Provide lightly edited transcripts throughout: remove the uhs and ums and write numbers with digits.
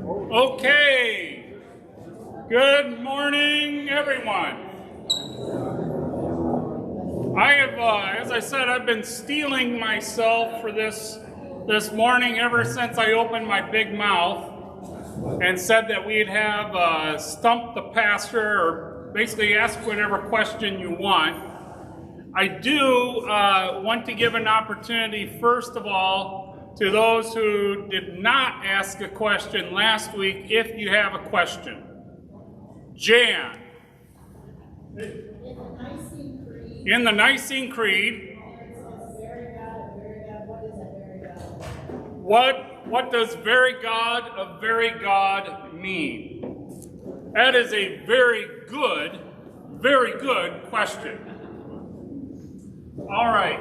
Okay, good morning, everyone. I have, as I said, I've been steeling myself for this morning ever since I opened my big mouth and said that we'd have Stump the Pastor, or basically ask whatever question you want. I do want to give an opportunity, first of all, to those who did not ask a question last week, if you have a question. Jan. In the Nicene Creed, what does very God of very God mean? That is a very good question. All right.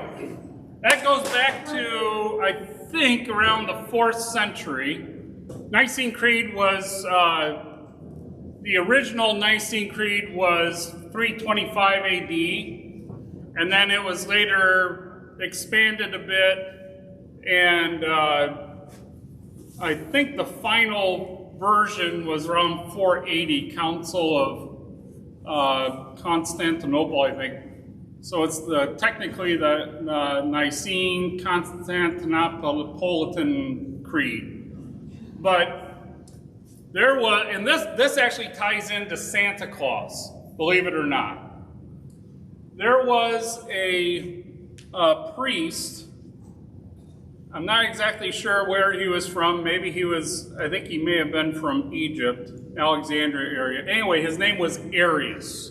That goes back to, I think, around the 4th century. Nicene Creed was, the original Nicene Creed was 325 AD, and then it was later expanded a bit, and I think the final version was around 480, Council of Constantinople, I think. So it's technically the Nicene Constantinopolitan Creed. But there was, and this actually ties into Santa Claus, believe it or not. There was a priest, I'm not exactly sure where he was from. Maybe I think he may have been from Egypt, Alexandria area. Anyway, his name was Arius.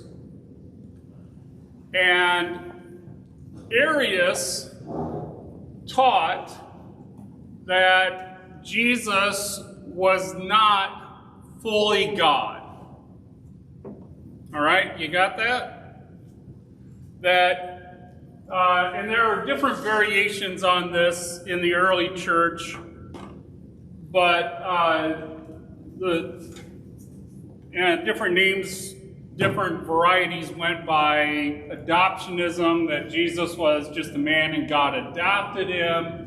And Arius taught that Jesus was not fully God. All right, you got that? And there are different variations on this in the early church, but different names, different varieties went by. Adoptionism, that Jesus was just a man and God adopted him.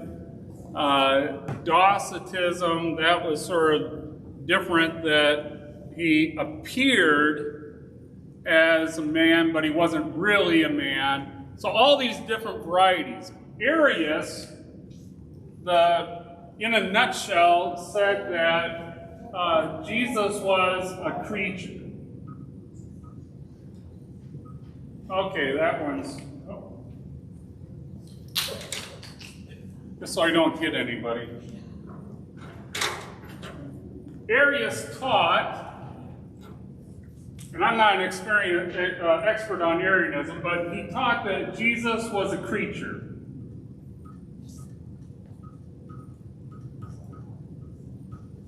Docetism, that was sort of different, that he appeared as a man, but he wasn't really a man. So all these different varieties. Arius, in a nutshell, said that Jesus was a creature. Okay, that one's... just so I don't get anybody. Arius taught, and I'm not an expert on Arianism, but he taught that Jesus was a creature.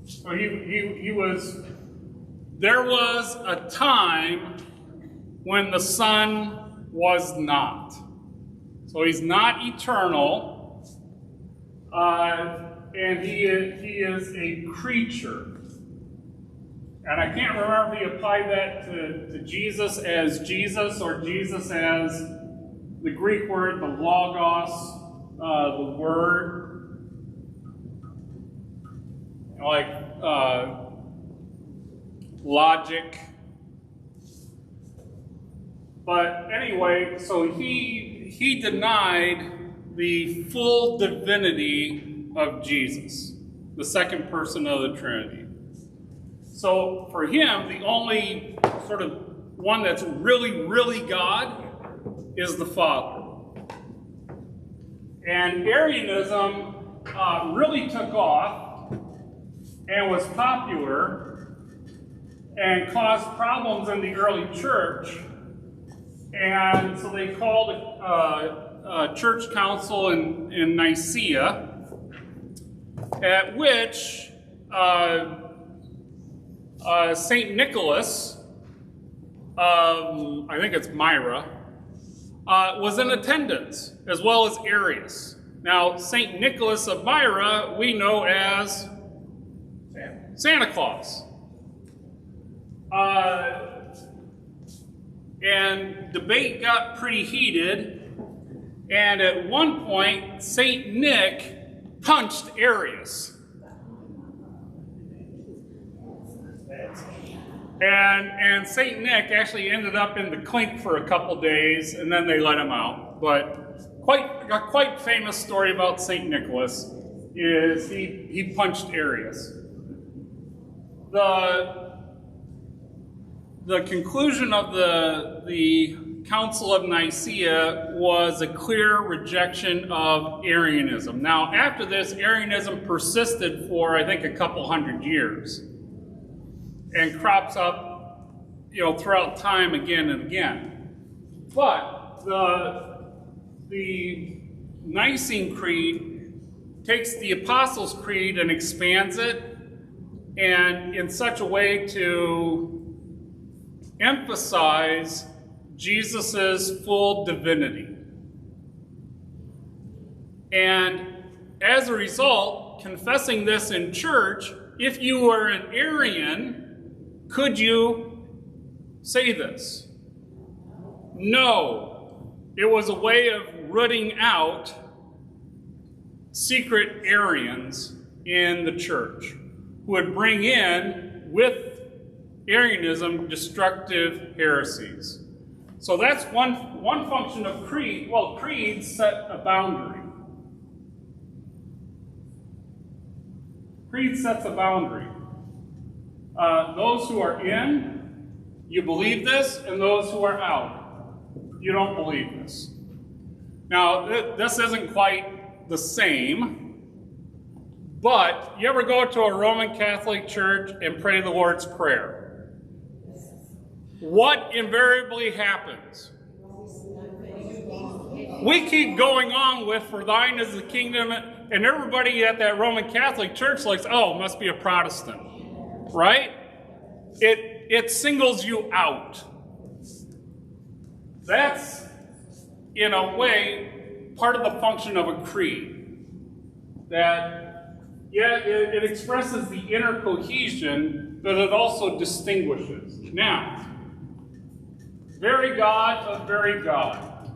So there was a time when the Son was not. So he's not eternal, and he is a creature. And I can't remember if he applied that to Jesus as Jesus, or Jesus as the Greek word, the logos, the word, like logic. But anyway, so he denied the full divinity of Jesus, the second person of the Trinity. So for him, the only sort of one that's really, really God is the Father. And Arianism really took off and was popular and caused problems in the early church. And so they called a church council in Nicaea, at which St. Nicholas, I think it's Myra, was in attendance, as well as Arius. Now, St. Nicholas of Myra, we know as Santa Claus. And debate got pretty heated, and at one point, St. Nick punched Arius. And St. Nick actually ended up in the clink for a couple days, and then they let him out. But a quite famous story about St. Nicholas is he punched Arius. The conclusion of the Council of Nicaea was a clear rejection of Arianism. Now, after this, Arianism persisted for, I think, a couple hundred years and crops up, throughout time again and again. But the Nicene Creed takes the Apostles' Creed and expands it, and in such a way to emphasize Jesus' full divinity. And as a result, confessing this in church, if you were an Arian, could you say this? No. It was a way of rooting out secret Arians in the church who would bring in, with Arianism, destructive heresies. So that's one function of creed. Well, creed set a boundary. Creed sets a boundary. Those who are in, you believe this, and those who are out, you don't believe this. Now, this isn't quite the same, but you ever go to a Roman Catholic church and pray the Lord's Prayer? What invariably happens? We keep going on with, for thine is the kingdom, and everybody at that Roman Catholic church likes, oh, must be a Protestant, right? It singles you out. That's, in a way, part of the function of a creed. That, yeah, it expresses the inner cohesion, but it also distinguishes. Now, very God of very God.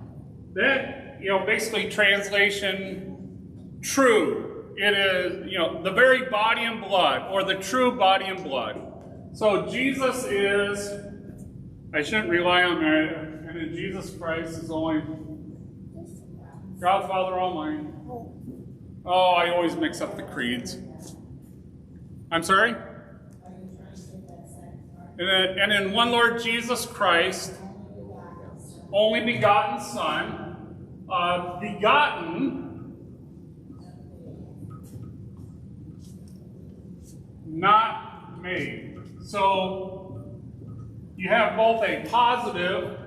That, basically translation, true. It is, the very body and blood, or the true body and blood. So Jesus is, I shouldn't rely on that, and Jesus Christ is only God, Father Almighty. Oh, I always mix up the creeds. I'm sorry? And in one Lord Jesus Christ, only begotten Son, begotten, not made. So you have both a positive,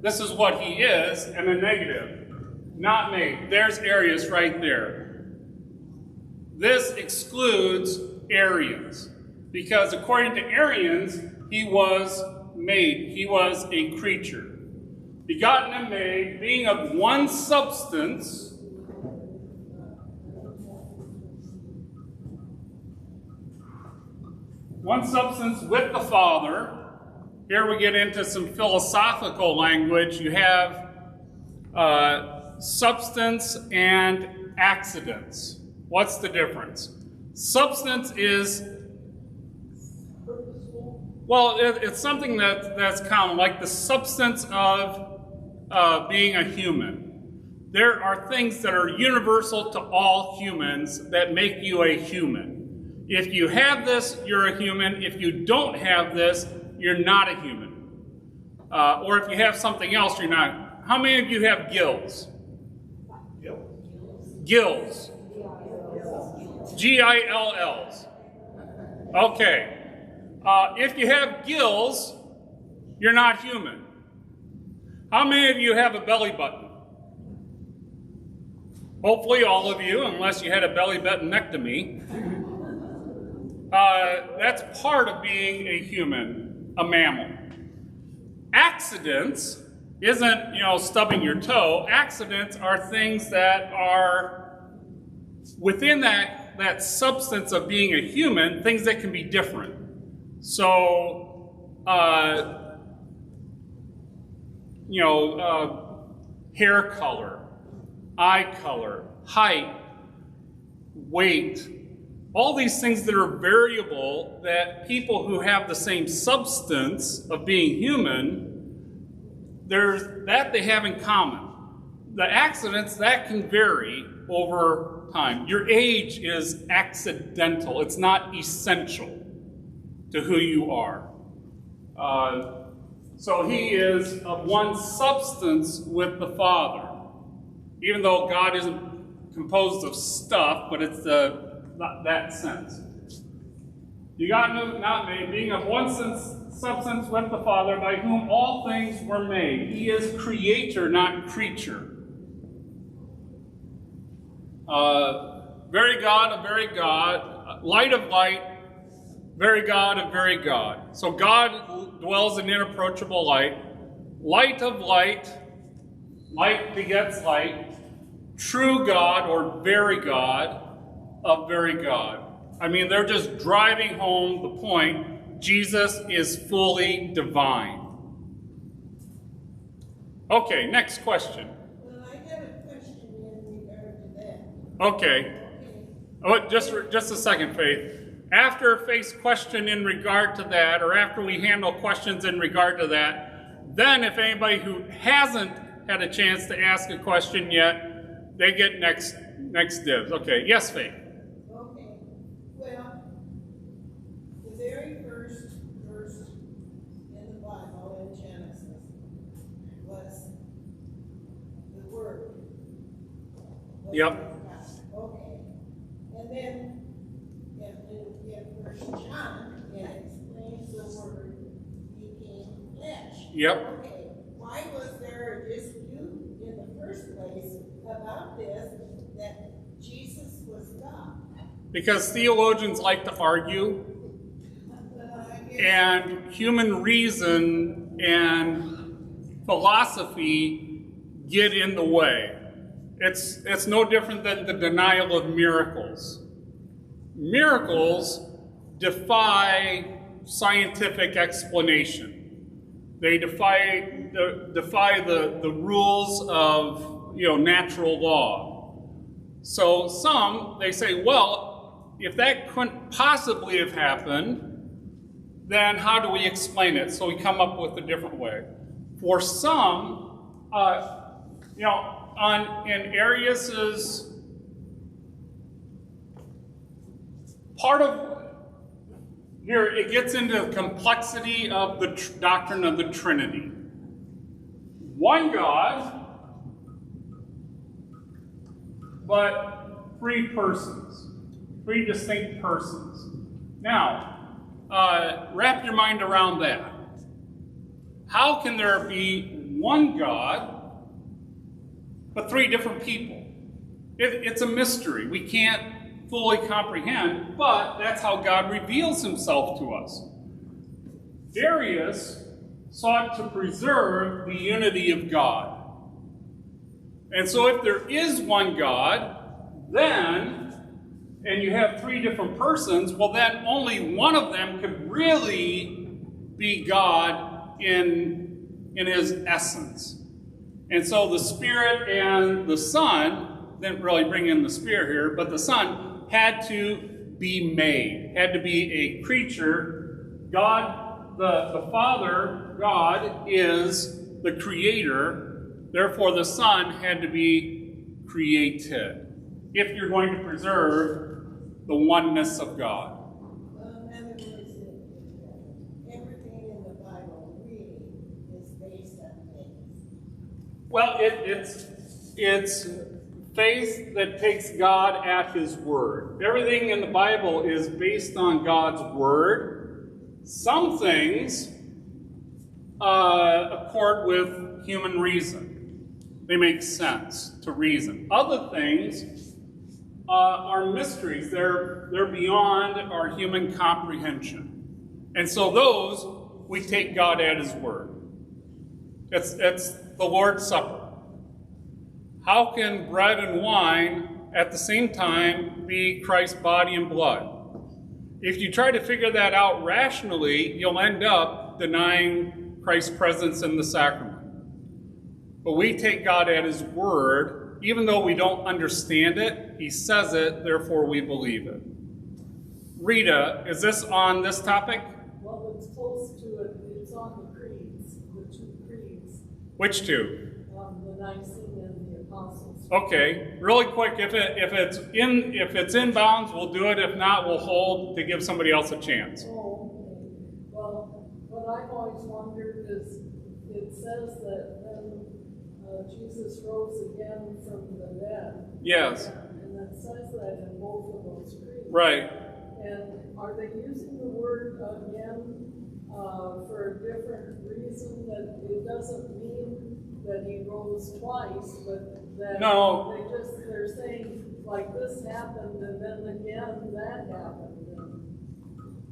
this is what he is, and a negative, not made. There's Arius right there. This excludes Arians, because according to Arians, he was made. He was a creature. Begotten and made, being of one substance, with the Father. Here we get into some philosophical language. You have substance and accidents. What's the difference? Substance is, well, it's something that's common, like the substance of being a human. There are things that are universal to all humans that make you a human. If you have this, you're a human. If you don't have this, you're not a human. Or if you have something else, you're not. How many of you have gills? Gills. G-I-L-Ls. Okay. If you have gills, you're not human. How many of you have a belly button? Hopefully all of you, unless you had a belly buttonectomy. That's part of being a human, a mammal. Accidents isn't, stubbing your toe. Accidents are things that are within that substance of being a human, things that can be different. So, hair color, eye color, height, weight, all these things that are variable, that people who have the same substance of being human, there's that they have in common. The accidents, that can vary over time. Your age is accidental. It's not essential to who you are. So he is of one substance with the Father. Even though God isn't composed of stuff, but it's not that sense. You got not made, being of one substance with the Father, by whom all things were made. He is creator, not creature. Very God of very God, light of light, very God of very God. So God dwells in inapproachable light. Light of light, light begets light. True God or very God of very God. I mean, they're just driving home the point. Jesus is fully divine. Okay, next question. Well, I have a question in regard to that. Okay. Oh, just a second, Faith. After Faith's question in regard to that, or after we handle questions in regard to that, then if anybody who hasn't had a chance to ask a question yet, they get next dibs. Okay, yes, Faith. Okay. Well, the very first verse in the Bible in Genesis was the Word. Yep. Okay. And then in First John, it explains the Word became flesh. Yep. Okay. Why was there a dispute in the first place about this, that Jesus was God? Because theologians like to argue, and human reason and philosophy get in the way. It's no different than the denial of miracles. Miracles defy scientific explanation. They defy the rules of natural law. So some, they say, well, if that couldn't possibly have happened, then how do we explain it? So we come up with a different way. For some, in Arius's part of here, it gets into the complexity of the doctrine of the Trinity. One God, but three persons, three distinct persons. Now, wrap your mind around that. How can there be one God, but three different people? It's a mystery. We can't fully comprehend, but that's how God reveals himself to us. Arius sought to preserve the unity of God. And so if there is one God, then, and you have three different persons, well then only one of them could really be God in his essence. And so the Spirit and the Son, didn't really bring in the Spirit here, but the Son had to be made, had to be a creature. God, the Father, God, is the creator. Therefore, the Son had to be created, if you're going to preserve the oneness of God. Well, in other words, everything in the Bible really is based on faith. Well, it's faith that takes God at his word. Everything in the Bible is based on God's word. Some things accord with human reason. They make sense to reason. Other things are mysteries. They're beyond our human comprehension. And so those, we take God at his word. It's the Lord's Supper. How can bread and wine at the same time be Christ's body and blood? If you try to figure that out rationally, you'll end up denying Christ's presence in the sacrament. But we take God at his word, even though we don't understand it. He says it, therefore we believe it. Rita, is this on this topic? Well, it's close to it, it's on the creeds, the two creeds, Which two? the Nicene and the Apostles'. Okay, really quick, if it's in bounds, we'll do it. If not, we'll hold to give somebody else a chance. Oh, okay. Well, what I've always wondered is, it says that then Jesus rose again from the dead. Yes. And it says that in both of those creeds. Right. And are they using the word again for a different reason, that it doesn't mean that he rose twice, but that No. they're saying like this happened and then again that happened. And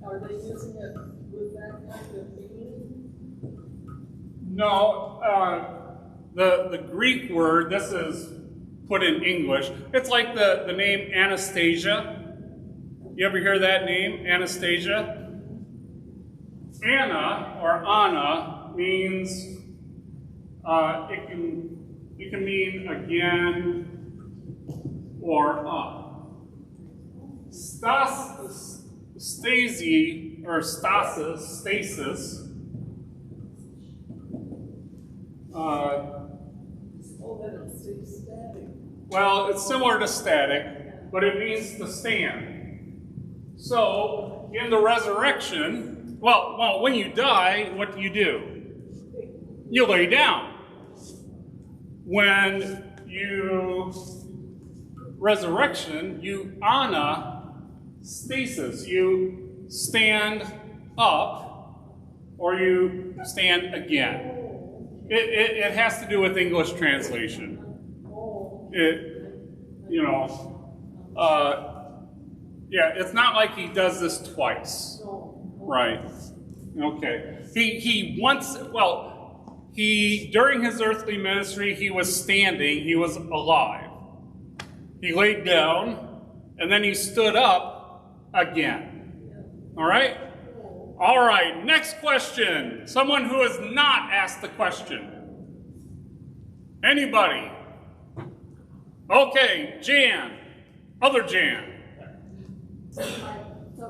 are they using it with that kind of meaning? No, the Greek word, this is put in English. It's like the name Anastasia. You ever hear that name, Anastasia? Anna or Anna means it can mean again or up. Stasi or stasis. That it stays static. Well, it's similar to static, but it means to stand. So, in the resurrection, well, when you die, what do? You lay down. When you resurrection, you anastasis, you stand up, or you stand again. It has to do with English translation. Yeah, it's not like he does this twice. Right. Okay. During his earthly ministry, he was standing, he was alive. He laid down, and then he stood up again. All right? All right, next question. Someone who has not asked the question. Anybody? Okay, Jan. Other Jan. So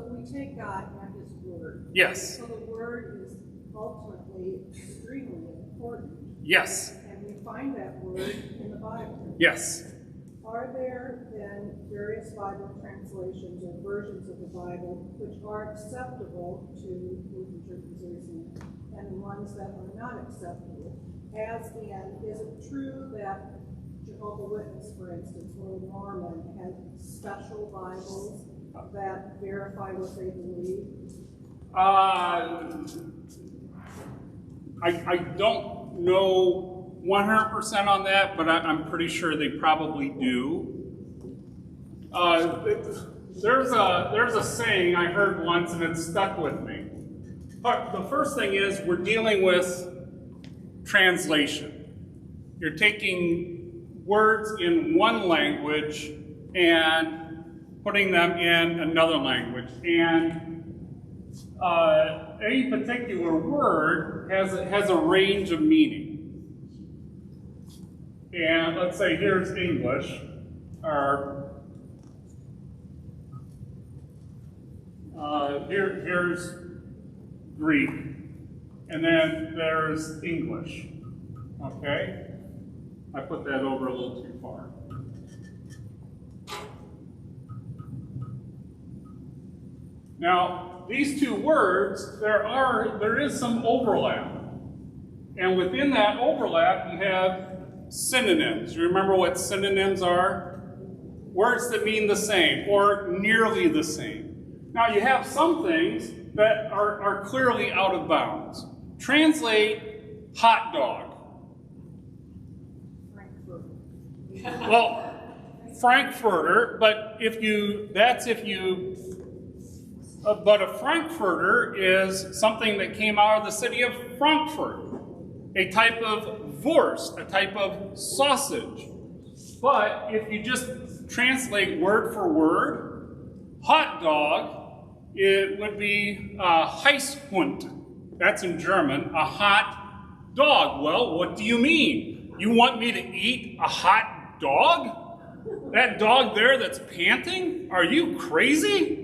we take God at His word. Yes. So the word is ultimately extremely important. Yes. And we find that word in the Bible. Yes. Are there then various Bible translations or versions of the Bible which are acceptable to Lutheran Church Missouri and ones that are not acceptable? As in, is it true that Jehovah's Witness, for instance, or Mormon has special Bibles that verify what they believe? I don't know 100% on that, but I'm pretty sure they probably do. There's a saying I heard once, and it stuck with me. The first thing is we're dealing with translation. You're taking words in one language and putting them in another language. And any particular word has a range of meaning. And let's say here's English, or here's Greek, and then there's English. Okay? I put that over a little too far. Now, these two words, there is some overlap. And within that overlap, you have synonyms. You remember what synonyms are? Words that mean the same or nearly the same. Now, you have some things that are clearly out of bounds. Translate hot dog. Well, Frankfurter, but but a Frankfurter is something that came out of the city of Frankfurt, a type of Wurst, a type of sausage. But if you just translate word for word, hot dog, it would be Heißhund. That's in German, a hot dog. Well, what do you mean? You want me to eat a hot dog? That dog there that's panting? Are you crazy?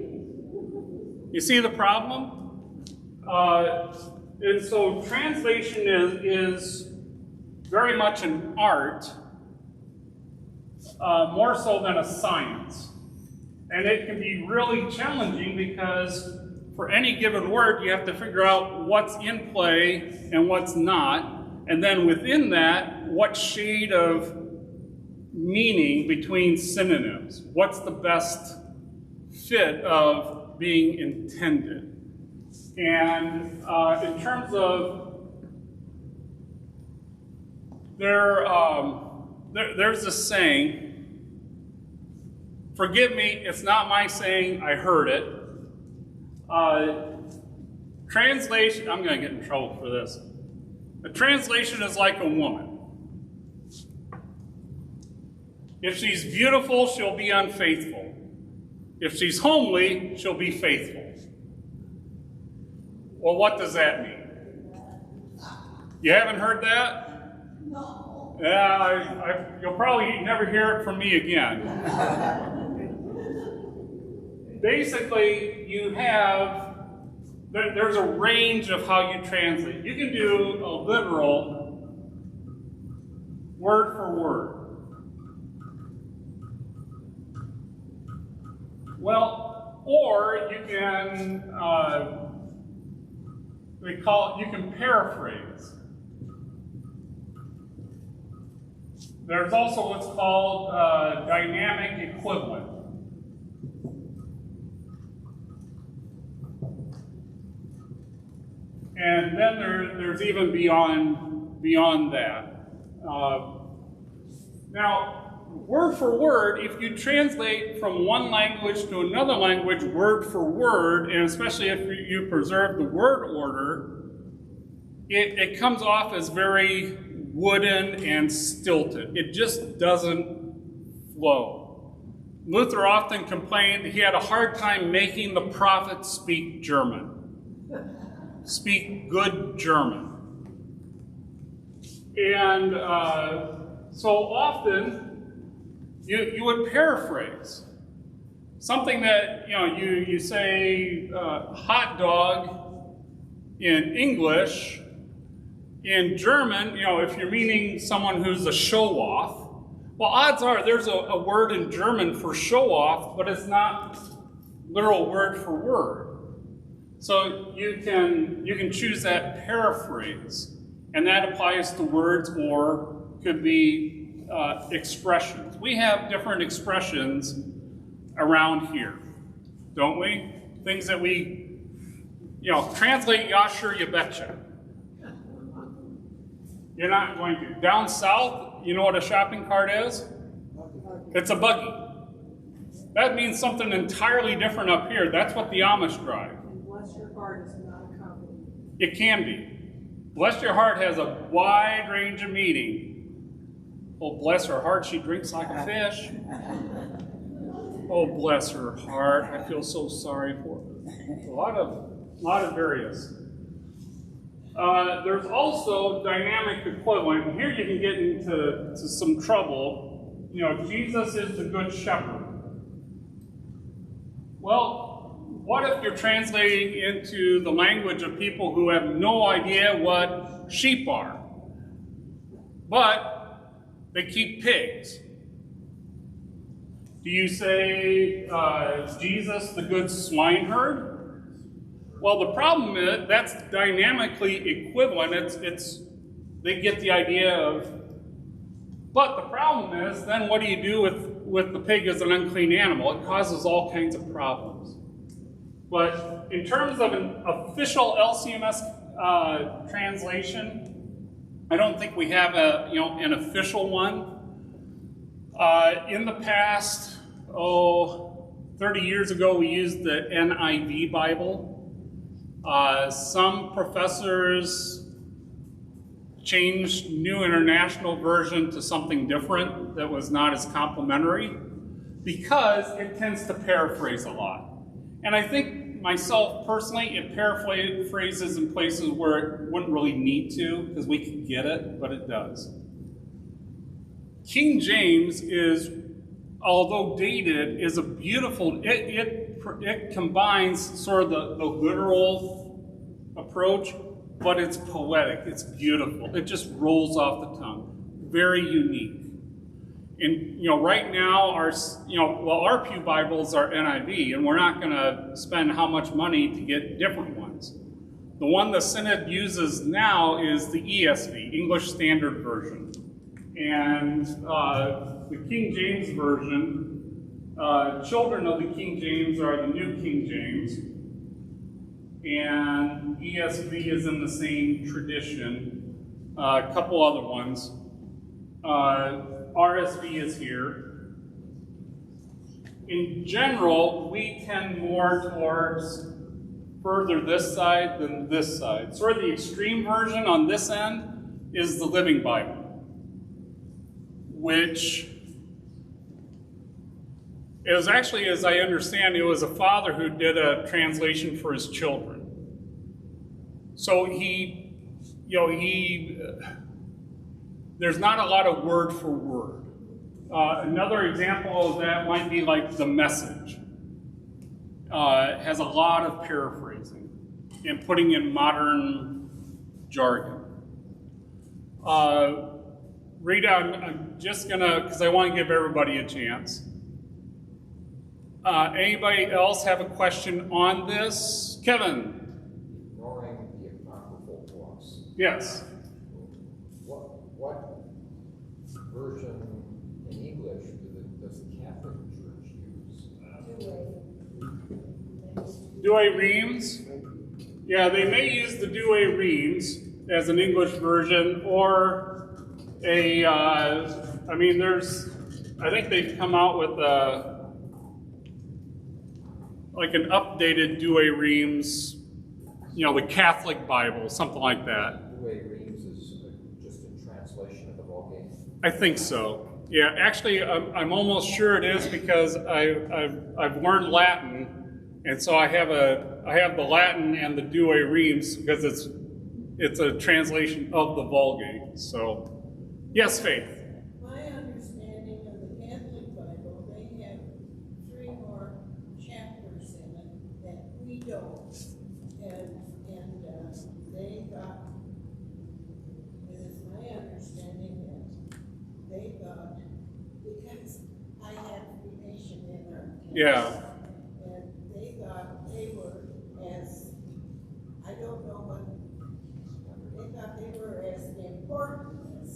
You see the problem? And so translation is very much an art, more so than a science. And it can be really challenging because for any given word, you have to figure out what's in play and what's not. And then within that, what shade of meaning between synonyms? What's the best fit of being intended? And in terms of, there's a saying, forgive me, it's not my saying, I heard it. Translation, I'm going to get in trouble for this. A translation is like a woman. If she's beautiful, she'll be unfaithful. If she's homely, she'll be faithful. Well, what does that mean? You haven't heard that? No. Yeah, you'll probably never hear it from me again. Basically, you have, there's a range of how you translate. You can do a literal, word for word. Well, or you can, you can paraphrase. There's also what's called dynamic equivalent. And then there's even beyond that. Now, word for word, if you translate from one language to another language word for word, and especially if you preserve the word order, it comes off as very wooden and stilted. It just doesn't flow. Luther often complained he had a hard time making the prophets speak German. Speak good German. And so often you would paraphrase. Something that, you say hot dog in English, in German, if you're meaning someone who's a show-off, well, odds are there's a word in German for show-off, but it's not literal word for word. So you can choose that paraphrase, and that applies to words or could be expressions. We have different expressions around here, don't we? Things that we, translate "ya sure you betcha." You're not going to. Down south, you know what a shopping cart is? It's a buggy. That means something entirely different up here. That's what the Amish drive. Bless your heart is not a compliment. It can be. Bless your heart has a wide range of meaning. Oh, bless her heart, she drinks like a fish. Oh, bless her heart, I feel so sorry for her. A lot of various. There's also dynamic equivalent, and here you can get into some trouble. Jesus is the good shepherd. Well, what if you're translating into the language of people who have no idea what sheep are, but they keep pigs? Do you say Jesus the good swineherd? Well, the problem is that's dynamically equivalent. They get the idea of, but the problem is then what do you do with the pig as an unclean animal? It causes all kinds of problems. But in terms of an official LCMS translation, I don't think we have an official one. In the past, 30 years ago, we used the NIV Bible. Some professors changed New International Version to something different that was not as complimentary because it tends to paraphrase a lot. And I think myself personally, it paraphrases in places where it wouldn't really need to because we can get it, but it does. King James is, although dated, is a beautiful, it it combines sort of the literal approach, but it's poetic, it's beautiful. It just rolls off the tongue. Very unique. And right now our Pew Bibles are NIV, and we're not going to spend how much money to get different ones. The one the Synod uses now is the ESV, English Standard Version. And the King James Version, children of the King James are the New King James. And ESV is in the same tradition. A couple other ones. RSV is here. In general, we tend more towards further this side than this side. Sort of the extreme version on this end is the Living Bible, which it was actually, as I understand, it was a father who did a translation for his children. So there's not a lot of word for word. Another example of that might be like the Message. It has a lot of paraphrasing and putting in modern jargon. Rita, I'm just gonna, because I want to give everybody a chance. Anybody else have a question on this? Kevin? Ignoring the apocryphal books. Yes. What version in English does the Catholic Church use? Douay-Rheims? Yeah, they may use the Douay-Rheims as an English version, or I think they've come out with like an updated Douay-Rheims, the Catholic Bible, something like that. Douay-Rheims is just a translation of the Vulgate? I think so. Yeah, actually, I'm almost sure it is because I've learned Latin. And so I have the Latin and the Douay-Rheims because it's a translation of the Vulgate. So, yes, Faith. My understanding of the Catholic Bible, they have 3 more chapters in it that we don't. And they got, it is my understanding that they got, because I have relation in our campus, Yeah. and they were as, I don't know what, they thought they were as important as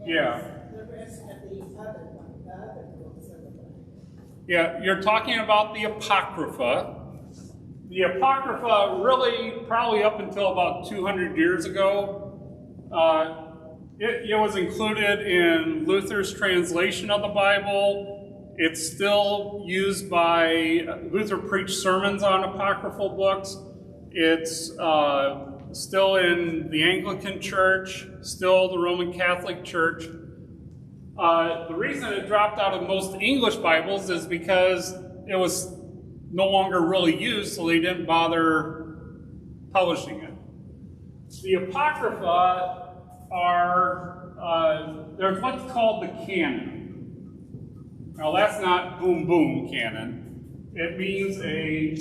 Yeah. the rest of the other books of the Bible. Yeah, you're talking about the Apocrypha. The Apocrypha, really, probably up until about 200 years ago, it was included in Luther's translation of the Bible. It's still used by, Luther preached sermons on apocryphal books. It's still in the Anglican Church, still the Roman Catholic Church. The reason it dropped out of most English Bibles is because it was no longer really used, so they didn't bother publishing it. The Apocrypha there's what's called the canon. Now that's not boom boom canon. It means a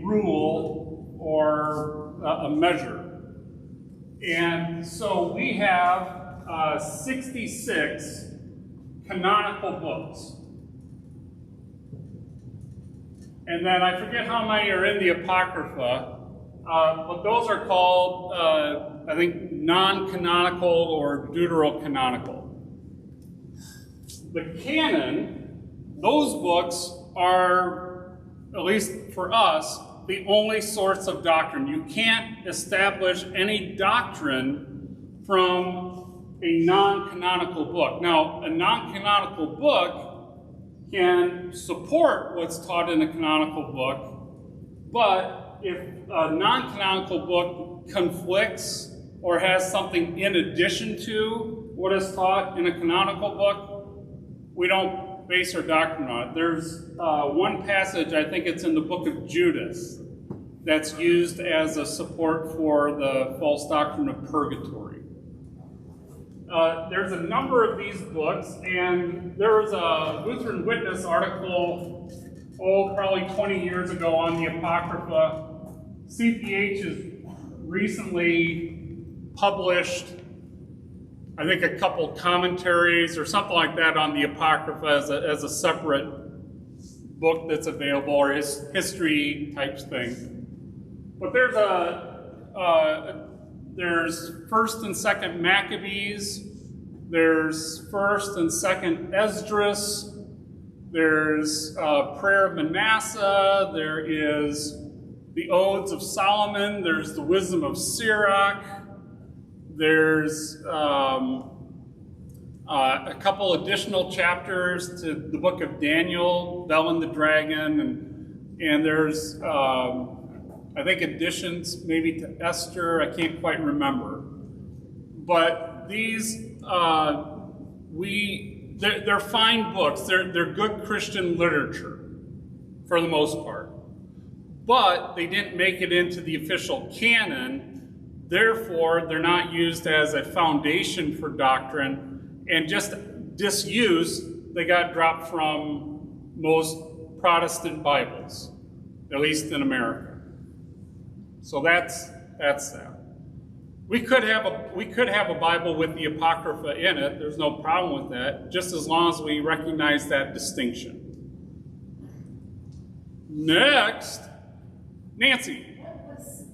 rule or a measure. And so we have 66 canonical books. And then I forget how many are in the Apocrypha, but those are called, I think, non-canonical or deuterocanonical. The canon, those books are, at least for us, the only source of doctrine. You can't establish any doctrine from a non-canonical book. Now, a non-canonical book can support what's taught in a canonical book, but if a non-canonical book conflicts or has something in addition to what is taught in a canonical book, we don't base our doctrine on it. There's one passage, I think it's in the book of Judas, that's used as a support for the false doctrine of purgatory. There's a number of these books, and there was a Lutheran Witness article probably 20 years ago on the Apocrypha. CPH has recently published, I think, a couple commentaries or something like that on the Apocrypha as a separate book that's available, or his history type thing. But there's First and Second Maccabees, there's First and Second Esdras, there's Prayer of Manasseh, there is the Odes of Solomon, there's the Wisdom of Sirach, there's a couple additional chapters to the book of Daniel, Bel and the Dragon, and there's I think additions maybe to Esther, I can't quite remember. But these, they're fine books, they're good Christian literature for the most part. But they didn't make it into the official canon, therefore they're not used as a foundation for doctrine, and just disuse, they got dropped from most Protestant Bibles, at least in America. So that's that. We could have a Bible with the Apocrypha in it. There's no problem with that, just as long as we recognize that distinction. Next, Nancy. What was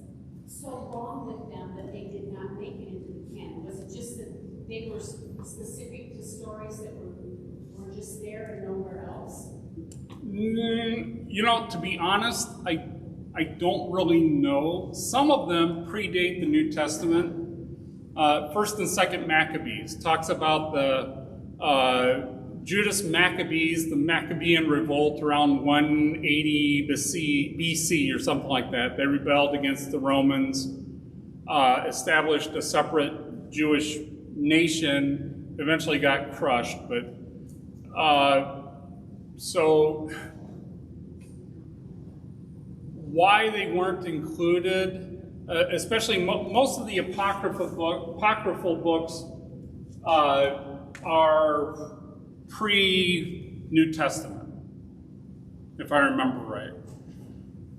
so wrong with them that they did not make it into the canon? Was it just that they were specific to stories that were just there and nowhere else? You know, to be honest, I don't really know. Some of them predate the New Testament. First and Second Maccabees talks about the Judas Maccabees, the Maccabean revolt around 180 BC or something like that. They rebelled against the Romans, established a separate Jewish nation, eventually got crushed. But so why they weren't included, especially most of the apocryphal books are pre-New Testament, if I remember right.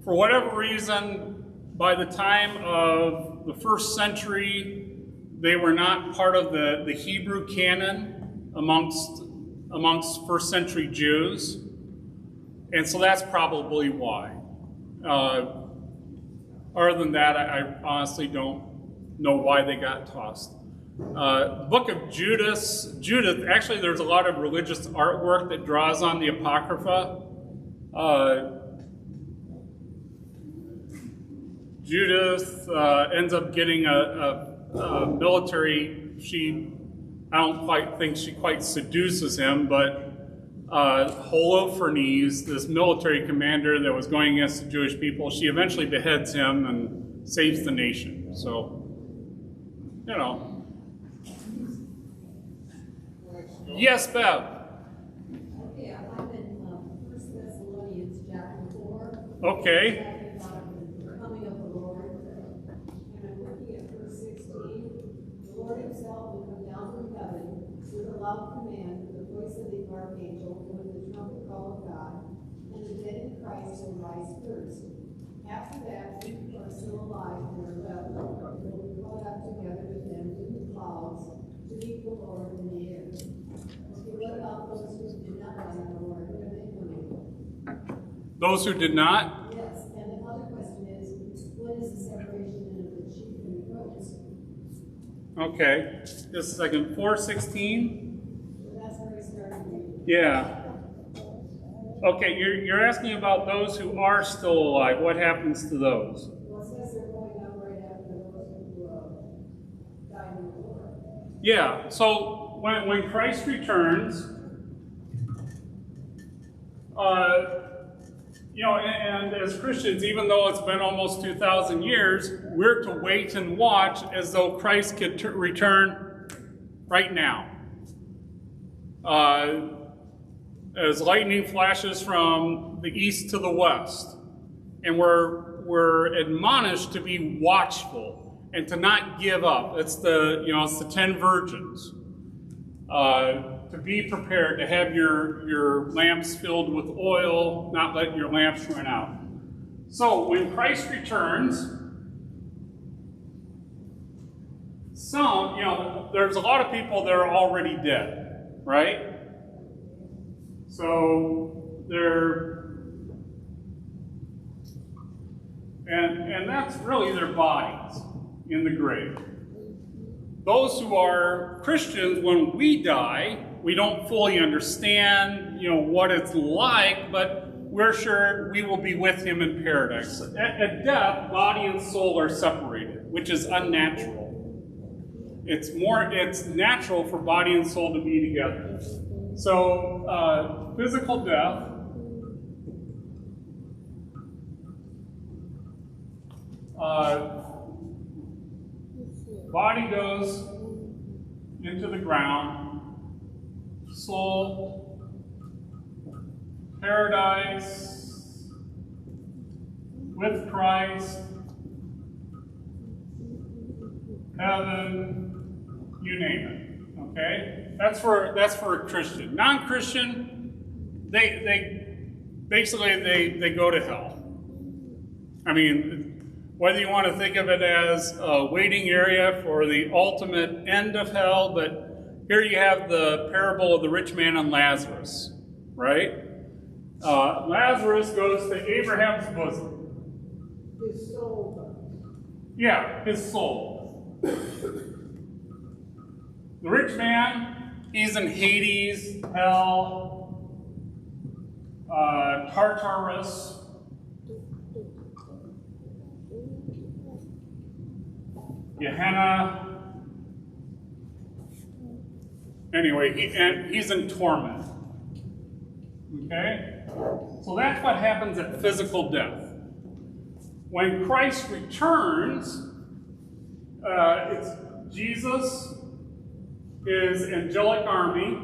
For whatever reason, by the time of the first century, they were not part of the Hebrew canon amongst first century Jews, and so that's probably why. Other than that, I honestly don't know why they got tossed. Book of Judith, actually there's a lot of religious artwork that draws on the Apocrypha. Judith ends up getting a military, I don't quite think she quite seduces him, but Holofernes, this military commander that was going against the Jewish people, she eventually beheads him and saves the nation. So, you know. Yes, Bev. Okay, I'm in 1 Thessalonians chapter 4. Okay. The coming of the Lord. And I'm looking at verse 16. The Lord himself will come down from heaven with a loud command, with the voice of the archangel, and with the trumpet call of God, and the dead in Christ will rise first. After that, we who are still alive and are left will be caught up together with them in the clouds to meet the Lord in the air. Okay, what about those who did not die in the Lord? When are they coming? Those who did not? Yes, and the other question is, what is the separation of the sheep and the goats? Okay. Just a second. 4:16? That's where I started reading. Yeah. Okay, you're asking about those who are still alive. What happens to those? Well, it says they're going up right after those who died in the Lord. Yeah, so when Christ returns, you know, and as Christians, even though it's been almost 2,000 years, we're to wait and watch as though Christ could return right now. As lightning flashes from the east to the west. And we're admonished to be watchful and to not give up. It's the 10 virgins. to be prepared, to have your lamps filled with oil, not let your lamps run out. So when Christ returns, there's a lot of people that are already dead, right? So and that's really their bodies in the grave. Those who are Christians, when we die, we don't fully understand, what it's like, but we're sure we will be with him in paradise. At death, body and soul are separated, which is unnatural. It's natural for body and soul to be together. So, physical death, body goes into the ground, soul, paradise, with Christ, heaven, you name it. Okay? That's for a Christian. Non-Christian, they go to hell. I mean, whether you want to think of it as a waiting area for the ultimate end of hell, but here you have the parable of the rich man and Lazarus, right? Lazarus goes to Abraham's bosom. His soul. Yeah, his soul. The rich man, he's in Hades, hell, Tartarus. Gehenna. Anyway, he's in torment. Okay? So that's what happens at physical death. When Christ returns, it's Jesus, his angelic army,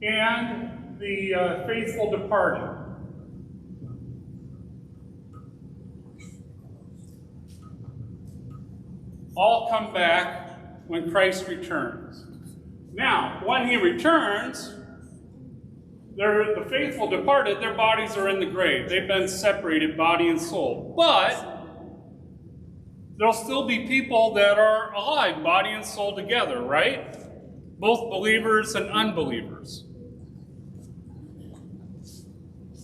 and the faithful departed. All come back when Christ returns. Now, when he returns, the faithful departed, their bodies are in the grave. They've been separated, body and soul. But there'll still be people that are alive, body and soul together, right? Both believers and unbelievers.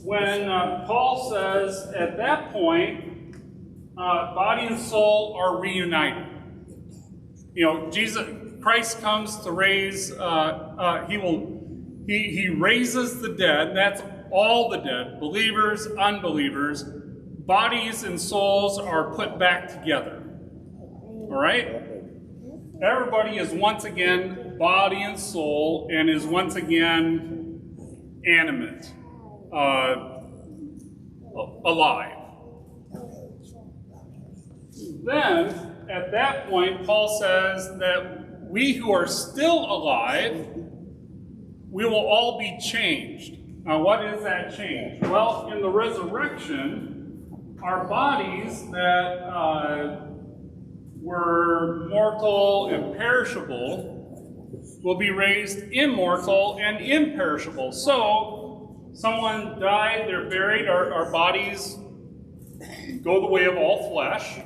When Paul says at that point, body and soul are reunited. Christ comes to raise, he raises the dead. That's all the dead, believers, unbelievers. Bodies and souls are put back together. All right? Everybody is once again body and soul and is once again animate, alive. Then, at that point, Paul says that we who are still alive, we will all be changed. Now, what is that change? Well, in the resurrection, our bodies that were mortal and perishable will be raised immortal and imperishable. So, someone died, they're buried, our bodies go the way of all flesh.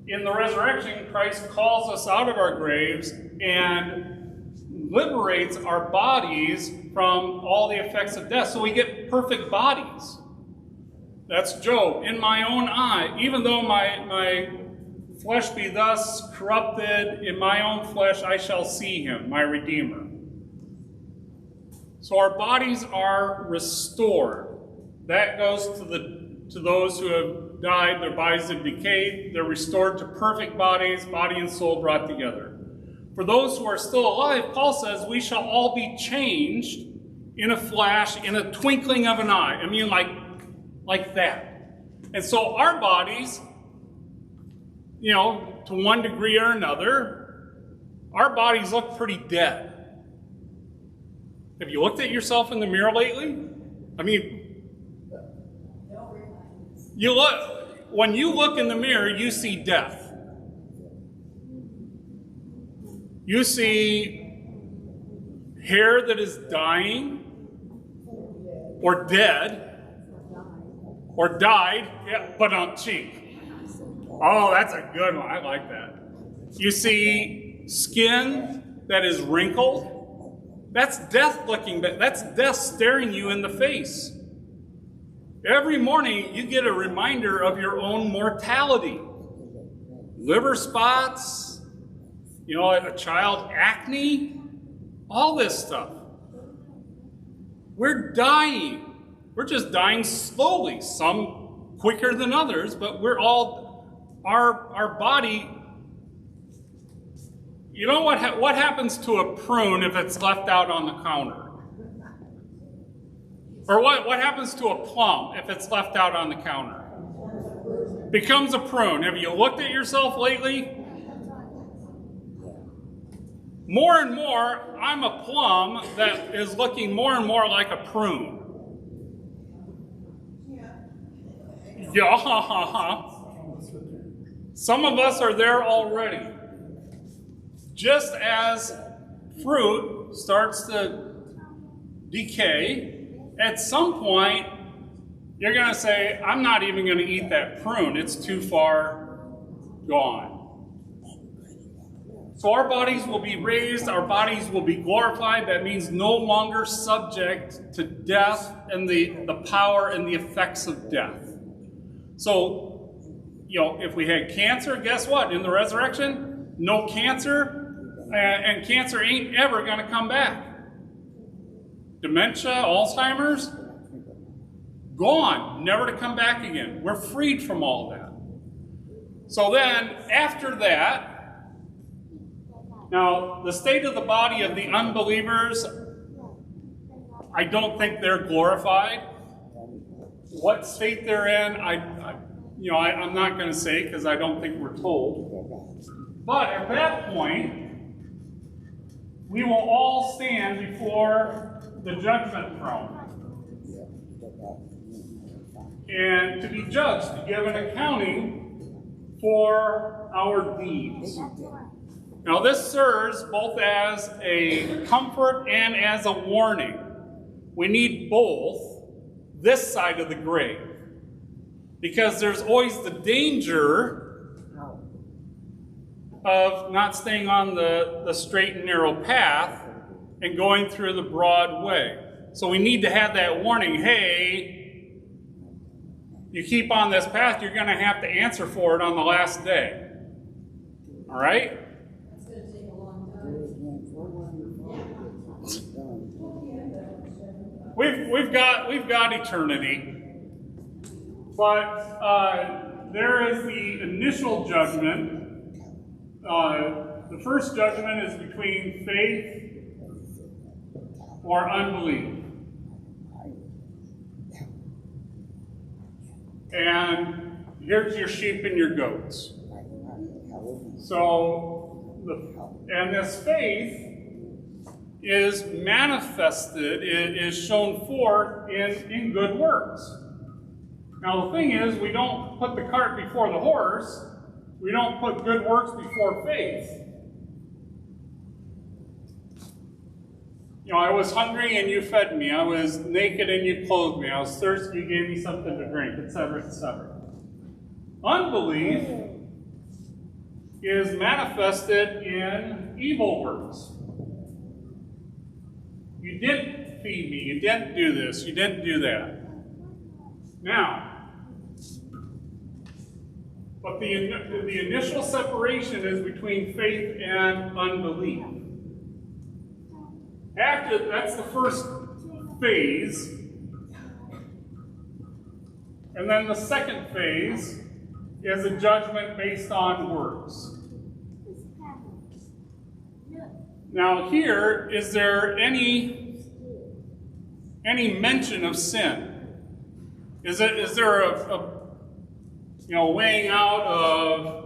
In the resurrection, Christ calls us out of our graves and liberates our bodies from all the effects of death. So we get perfect bodies. That's Job. In my own eye, even though my flesh be thus corrupted, in my own flesh I shall see him, my Redeemer. So our bodies are restored. That goes to those who have died, their bodies have decayed, they're restored to perfect bodies, body and soul brought together. For those who are still alive, Paul says, we shall all be changed in a flash, in a twinkling of an eye. I mean, like that. And so our bodies, to one degree or another, our bodies look pretty dead. Have you looked at yourself in the mirror lately? I mean, when you look in the mirror, you see death. You see hair that is dying or dead or died, yeah, but on cheek. Oh, that's a good one. I like that. You see skin that is wrinkled. That's death looking back. That's death staring you in the face. Every morning you get a reminder of your own mortality. Liver spots, a child acne, all this stuff. We're dying. We're just dying slowly, some quicker than others, but we're all, our body. You know what happens to a prune if it's left out on the counter? Or what happens to a plum if it's left out on the counter? Becomes a prune. Have you looked at yourself lately? More and more, I'm a plum that is looking more and more like a prune. Yeah. Some of us are there already. Just as fruit starts to decay, at some point, you're going to say, I'm not even going to eat that prune. It's too far gone. So our bodies will be raised, our bodies will be glorified. That means no longer subject to death and the power and the effects of death. So, if we had cancer, guess what? In the resurrection, no cancer, and cancer ain't ever going to come back. Dementia, Alzheimer's, gone, never to come back again. We're freed from all that. So then, after that, now, the state of the body of the unbelievers, I don't think they're glorified. What state they're in, I'm not going to say because I don't think we're told. But at that point, we will all stand before the judgment throne and to be judged, to give an accounting for our deeds. Now, this serves both as a comfort and as a warning. We need both this side of the grave, because there's always the danger of not staying on the straight and narrow path and going through the broad way. So we need to have that warning, hey, you keep on this path, you're going to have to answer for it on the last day. All right? It's going to take a long time. We've got eternity. But there is the initial judgment. The first judgment is between faith or unbelief. And here's your sheep and your goats. So, this faith is manifested, it is shown forth in good works. Now the thing is, we don't put the cart before the horse. We don't put good works before faith. I was hungry and you fed me. I was naked and you clothed me. I was thirsty, you gave me something to drink, etc., etc. Unbelief is manifested in evil works. You didn't feed me, you didn't do this, you didn't do that. Now, but the initial separation is between faith and unbelief. That's the first phase. And then the second phase is a judgment based on works. Now here, is there any mention of sin? Is there a weighing out of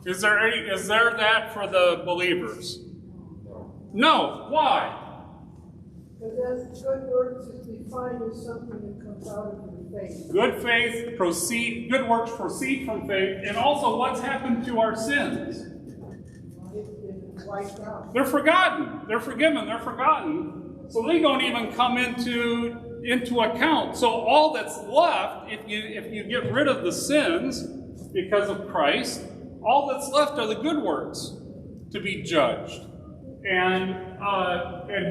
Is there that for the believers? No. Why? Because good works is defined as something that comes out of your faith. Good works proceed from faith, and also what's happened to our sins? It's wiped out. They're forgotten. They're forgiven. They're forgotten. So they don't even come into account. So all that's left, if you get rid of the sins because of Christ, all that's left are the good works to be judged. And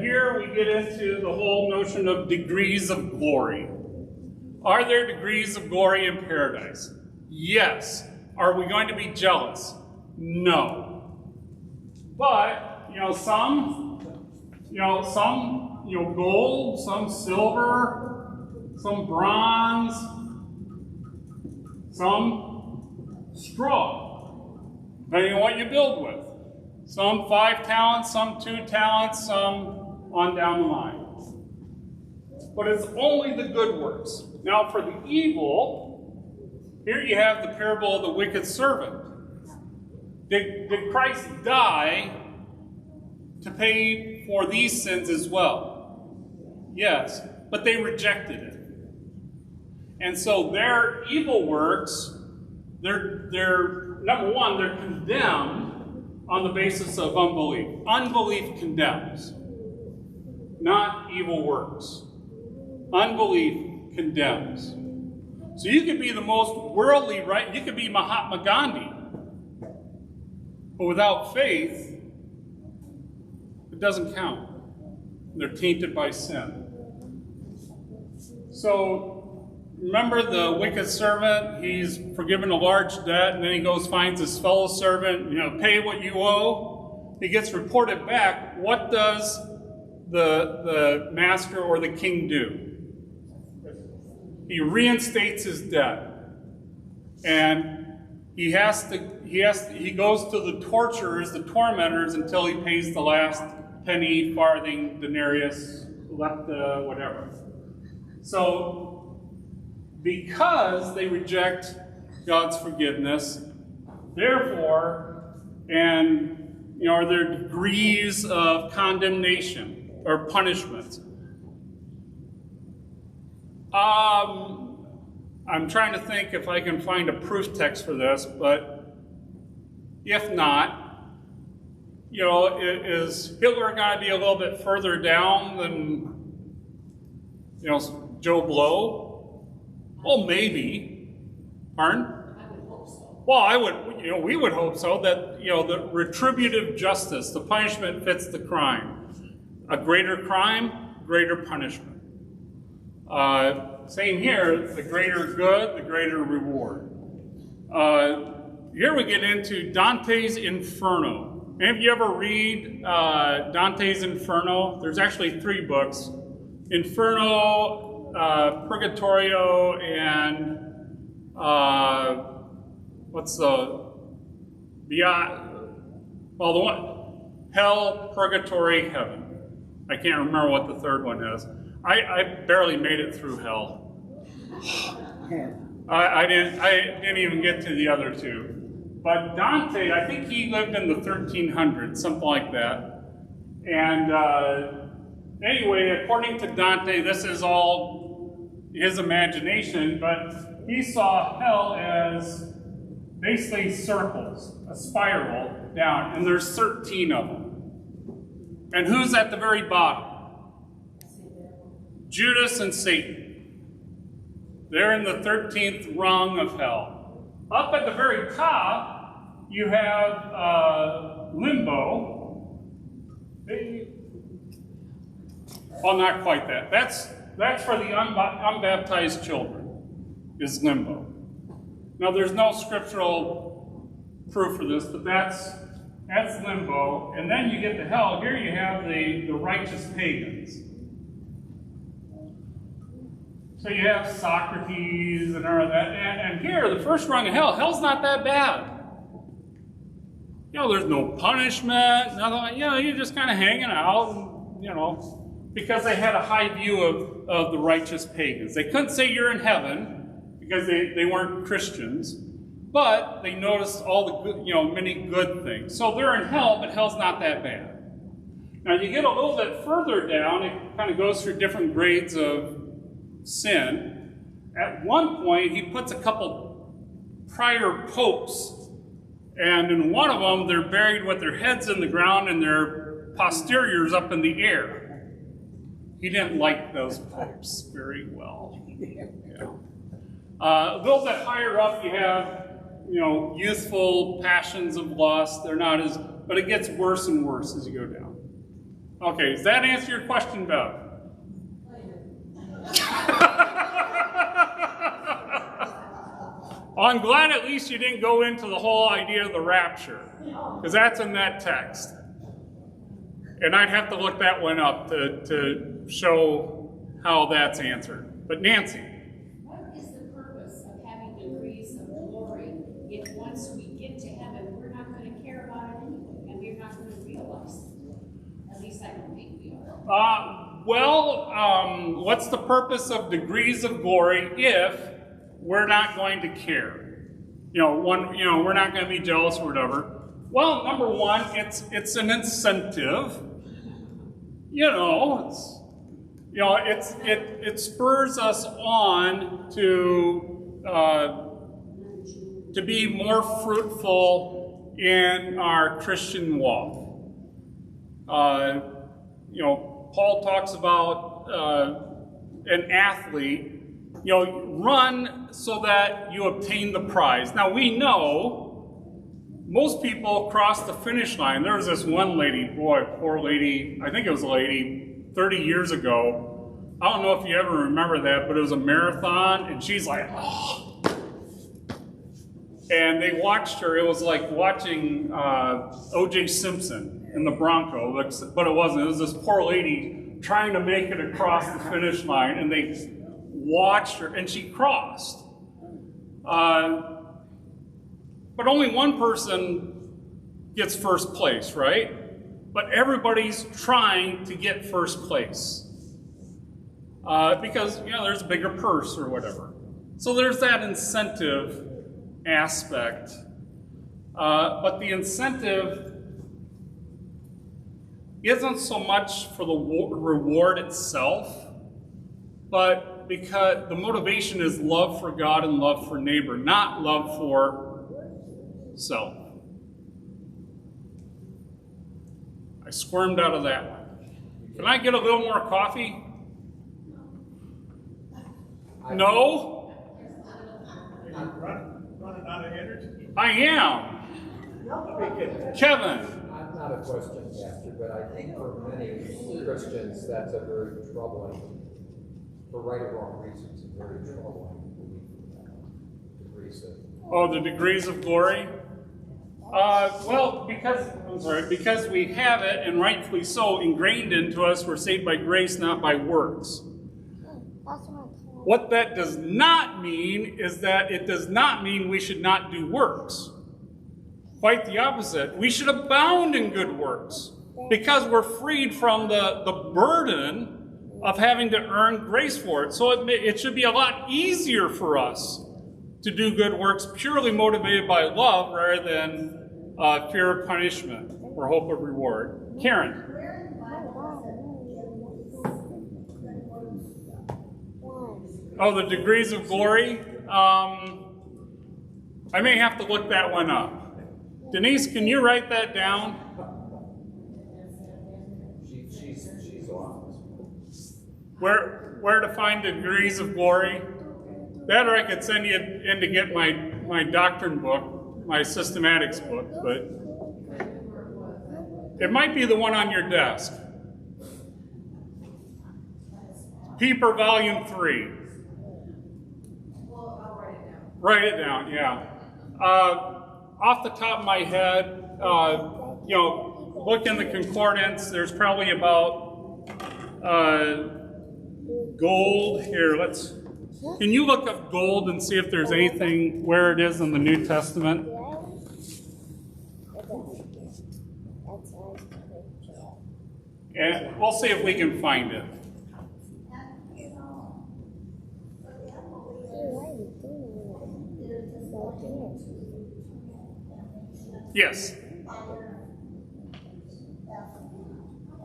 here we get into the whole notion of degrees of glory. Are there degrees of glory in paradise? Yes. Are we going to be jealous? No. But, some gold, some silver, some bronze, some straw, depending on what you build with. Some 5 talents, some 2 talents, some on down the line. But it's only the good works. Now for the evil, here you have the parable of the wicked servant. Did Christ die to pay for these sins as well? Yes, but they rejected it. And so their evil works, they're number one, they're condemned on the basis of unbelief. Unbelief condemns, not evil works. Unbelief condemns. So you could be the most worldly, right? You could be Mahatma Gandhi, but without faith, it doesn't count. They're tainted by sin. So remember the wicked servant, he's forgiven a large debt, and then he goes finds his fellow servant, pay what you owe. He gets reported back. What does the master or the king do? He reinstates his debt. And he goes to the torturers, the tormentors, until he pays the last penny, farthing, denarius, lepta, whatever. So, because they reject God's forgiveness, therefore, are there degrees of condemnation or punishment? I'm trying to think if I can find a proof text for this, but if not, is Hitler going to be a little bit further down than, Joe Blow? Well, maybe. Pardon? I would hope so. Well, we would hope so, that, the retributive justice, the punishment fits the crime. A greater crime, greater punishment. Same here, the greater good, the greater reward. Here we get into Dante's Inferno. Have you ever read Dante's Inferno? There's actually 3 books. Inferno, Purgatorio, and the one, Hell, Purgatory, Heaven. I can't remember what the third one is. I barely made it through Hell. I didn't even get to the other 2. But Dante, I think he lived in the 1300s, something like that. And anyway, according to Dante, this is all his imagination, but he saw hell as basically circles, a spiral down, and there's 13 of them. And who's at the very bottom? Judas and Satan. They're in the 13th rung of hell. Up at the very top, you have limbo. Well, not quite that. That's for the unbaptized children, is limbo. Now, there's no scriptural proof for this, but that's limbo. And then you get to hell. Here you have the righteous pagans. So you have Socrates and all of that. And here, the first rung of hell, hell's not that bad. There's no punishment, nothing. You're just kind of hanging out, because they had a high view of the righteous pagans. They couldn't say you're in heaven because they weren't Christians, but they noticed all the good, many good things. So they're in hell, but hell's not that bad. Now you get a little bit further down, it kind of goes through different grades of sin. At one point, he puts a couple prior popes, and in one of them, they're buried with their heads in the ground and their posteriors up in the air. He didn't like those popes very well. Yeah. A little bit higher up, you have, youthful passions of lust. They're not as, but it gets worse and worse as you go down. Okay, does that answer your question, Bev? I'm glad at least you didn't go into the whole idea of the rapture, because that's in that text. And I'd have to look that one up to show how that's answered. But Nancy. What is the purpose of having degrees of glory if once we get to heaven, we're not going to care about it anyway, and we're not going to realize it? At least I don't think we are. What's the purpose of degrees of glory if we're not going to care? We're not going to be jealous or whatever. Well, number one, it's an incentive. It spurs us on to be more fruitful in our Christian walk. Paul talks about an athlete, run so that you obtain the prize. Now we know most people cross the finish line. There was this one lady, poor lady, I think it was a lady 30 years ago. I don't know if you ever remember that, but it was a marathon, and she's like, oh. And they watched her. It was like watching O.J. Simpson in the Bronco, but it wasn't. It was this poor lady trying to make it across the finish line, and they watched her, and she crossed. But only one person gets first place, right? But everybody's trying to get first place. Because, there's a bigger purse or whatever. So there's that incentive aspect. But the incentive isn't so much for the reward itself, but because the motivation is love for God and love for neighbor, not love for self. I squirmed out of that one. Can I get a little more coffee? No? Running out of energy. I am. Kevin. Not a question, Pastor, but I think for many Christians, that's a very troubling, for right or wrong reasons, a very troubling belief. The degrees of glory? Because we have it, and rightfully so, ingrained into us, we're saved by grace, not by works. What that does not mean is that it does not mean we should not do works. Quite the opposite. We should abound in good works because we're freed from the burden of having to earn grace for it. So it should be a lot easier for us to do good works purely motivated by love rather than fear of punishment or hope of reward. Karen. The degrees of glory. I may have to look that one up. Denise, can you write that down? She's off. Where to find degrees of glory? That, or I could send you in to get my doctrine book, my systematics book, but it might be the one on your desk. Peeper Volume 3. Well, I'll write it down. Write it down, yeah. Off the top of my head, look in the concordance. There's probably about gold here. Can you look up gold and see if there's anything where it is in the New Testament? And we'll see if we can find it. Yes.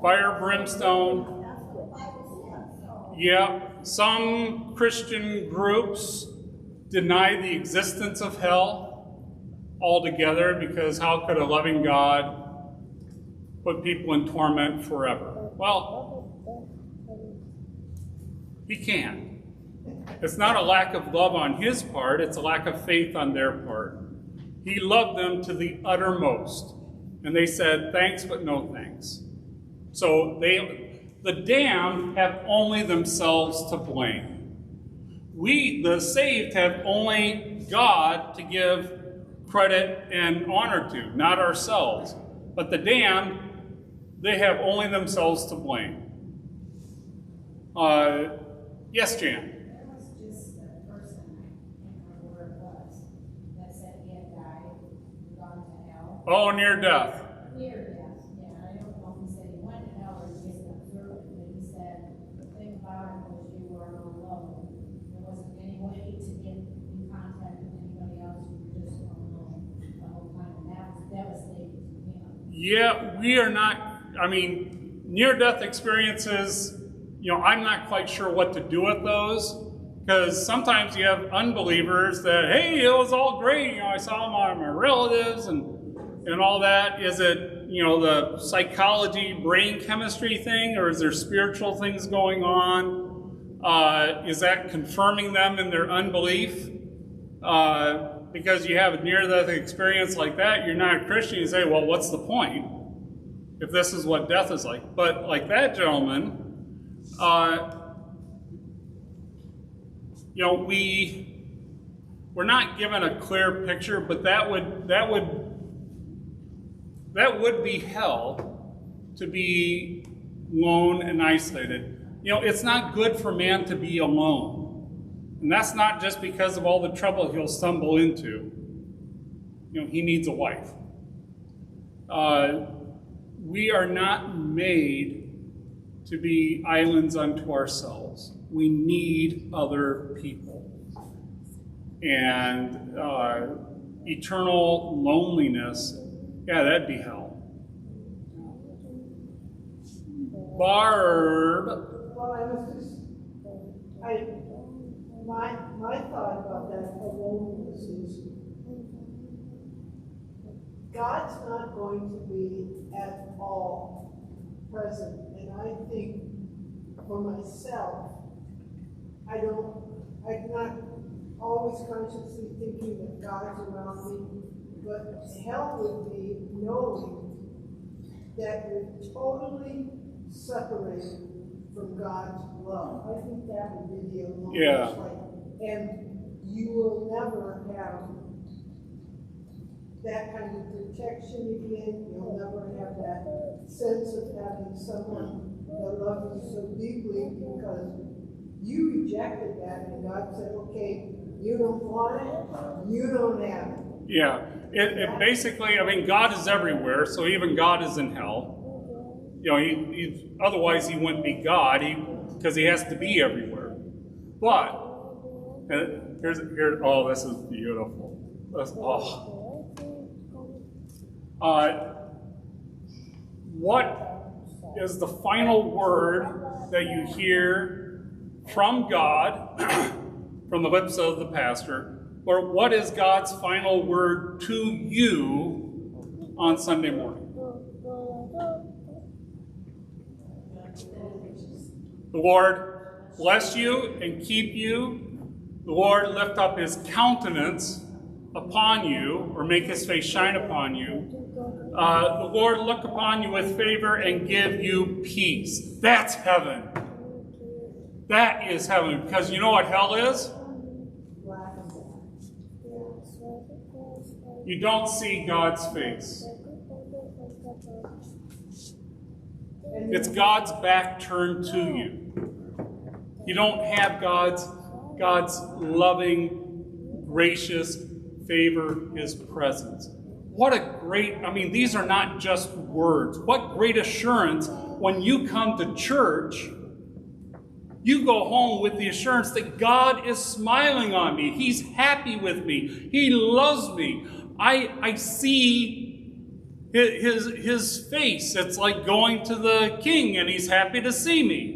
Fire, brimstone. That's what the Bible says. Yeah, some Christian groups deny the existence of hell altogether, because how could a loving God put people in torment forever? Well, he can. It's not a lack of love on his part, it's a lack of faith on their part. He loved them to the uttermost, and they said, thanks, but no thanks. So the damned have only themselves to blame. We, the saved, have only God to give credit and honor to, not ourselves. But the damned, they have only themselves to blame. Yes, Jan? There was just a person, I can't remember where it was, that said he had died and gone to hell. Oh, near death. Near death, yeah, I don't know if he said he went to hell or he just observed it, but he said, the thing about it was you were alone. There wasn't any way to get in contact with anybody else, you were just alone the whole time, and that was devastating to him. Yeah, we are not, I mean, near-death experiences, I'm not quite sure what to do with those, because sometimes you have unbelievers that, hey, it was all great, I saw my relatives and all that. Is it, the psychology, brain chemistry thing, or is there spiritual things going on? Is that confirming them in their unbelief? Because you have a near-death experience like that, you're not a Christian, you say, well, what's the point if this is what death is like? But like that gentleman, we're not given a clear picture, but that would be hell, to be lone and isolated. It's not good for man to be alone. And that's not just because of all the trouble he'll stumble into. He needs a wife. We are not made to be islands unto ourselves. We need other people. And eternal loneliness, yeah, that'd be hell. Barb. Well, I was just, my thought about that loneliness is, God's not going to be at all present. And I think for myself, I'm not always consciously thinking that God's around me, but hell would be knowing that you're totally separated from God's love. I think that would be the alone. Yeah. And you will never have that kind of protection again. You'll never have that sense of having someone that loves you so deeply, because you rejected that, and God said, okay, you don't want it, you don't have it. Yeah, it basically, God is everywhere, so even God is in hell. Otherwise he wouldn't be God, because he has to be everywhere. But, oh, this is beautiful. What is the final word that you hear from God, from the lips of the pastor, or what is God's final word to you on Sunday morning? The Lord bless you and keep you. The Lord lift up his countenance upon you, or make his face shine upon you. The Lord look upon you with favor and give you peace. That's heaven. That is heaven. Because you know what hell is? You don't see God's face. It's God's back turned to you. You don't have God's loving, gracious favor, his presence. What a great, these are not just words. What great assurance when you come to church, you go home with the assurance that God is smiling on me. He's happy with me. He loves me. I see his face, it's like going to the king and he's happy to see me.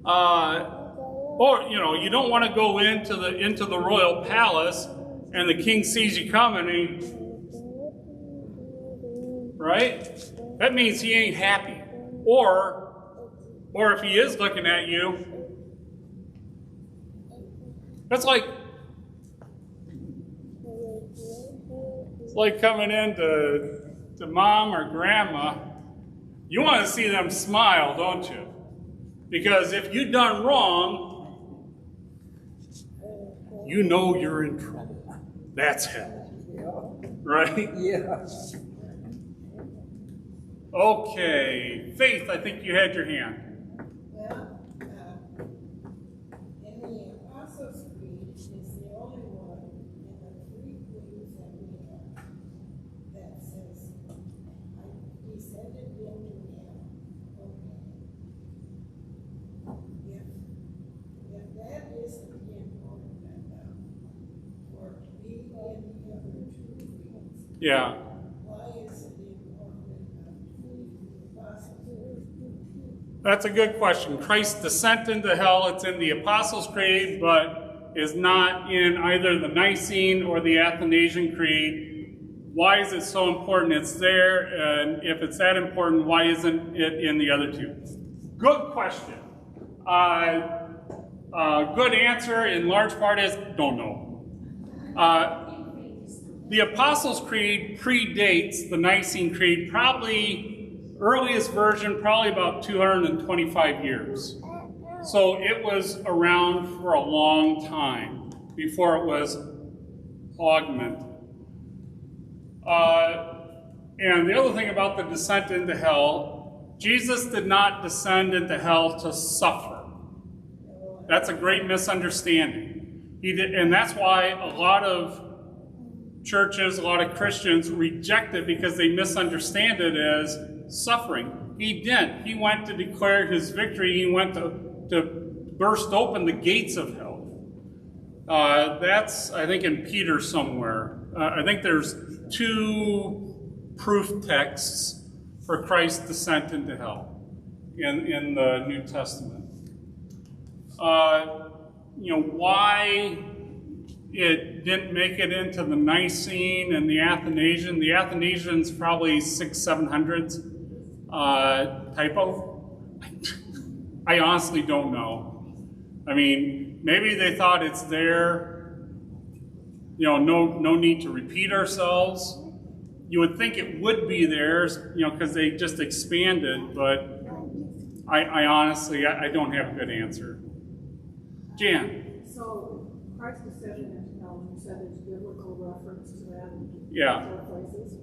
Or, you know, you don't want to go into the royal palace and the king sees you coming, right? That means he ain't happy. Or if he is looking at you, that's like coming in to mom or grandma. You want to see them smile, don't you? Because if you've done wrong, you know you're in trouble. That's hell. Right? Yeah. Okay. Faith, I think you had your hand. Well, in the Apostles' Creed is the only one in the three creeds that we have that says, I descended into hell. Okay. If that isn't important enough for it to be in the other two creeds, Yeah. why is it important enough to the Apostles' Creed? That's a good question. Christ's descent into hell, it's in the Apostles' Creed, but is not in either the Nicene or the Athanasian Creed. Why is it so important? It's there, and if it's that important, why isn't it in the other two? Good question. Good answer in large part is don't know. The Apostles' Creed predates the Nicene Creed, probably earliest version, probably about 225 years. So it was around for a long time before it was augmented. And the other thing about the descent into hell, Jesus did not descend into hell to suffer. That's a great misunderstanding. He did, and that's why a lot of churches, a lot of Christians reject it because they misunderstand it as suffering. He didn't. He went to declare his victory. He went to burst open the gates of hell. That's, I think, in Peter somewhere. I think there's 2 proof texts for Christ's descent into hell in the New Testament. Why it didn't make it into the Nicene and the Athanasian. The Athanasian's probably 600s, 700s typo. I honestly don't know. I mean, maybe they thought it's there. No need to repeat ourselves. You would think it would be there, because they just expanded, but I honestly, I don't have a good answer. Jan. So Christ's descent into hell, you said there's biblical reference to that in Yeah. 4 places.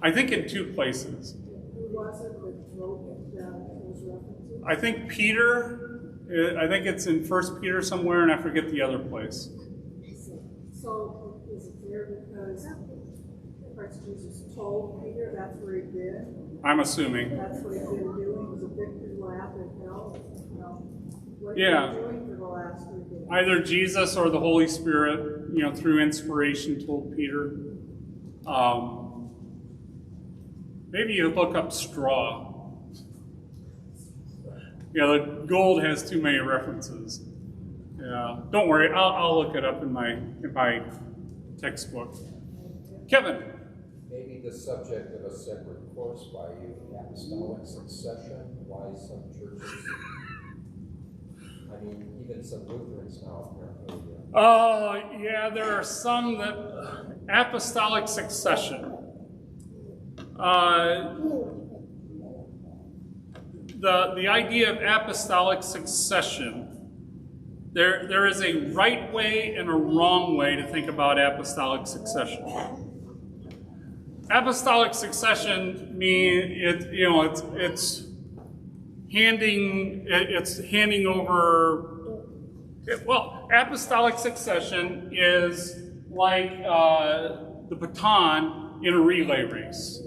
I think in 2 places. Who was it that wrote those references? I think Peter, I think it's in 1 Peter somewhere, and I forget the other place. So is it there because Christ Jesus told Peter that's where he'd been? I'm assuming. That's what he'd been doing, was a victory lap in hell? What Yeah. had he been doing for the last 3 days? Either Jesus or the Holy Spirit, through inspiration told Peter. Maybe you look up straw. Yeah, the gold has too many references. Yeah, don't worry, I'll look it up in my textbook. Kevin. Maybe the subject of a separate course by you, apostolic succession, why some churches, even some Lutherans now apparently. Oh, yeah, there are some that, apostolic succession. The idea of apostolic succession, there is a right way and a wrong way to think about apostolic succession. Apostolic succession means it's handing over. Apostolic succession is like the baton in a relay race.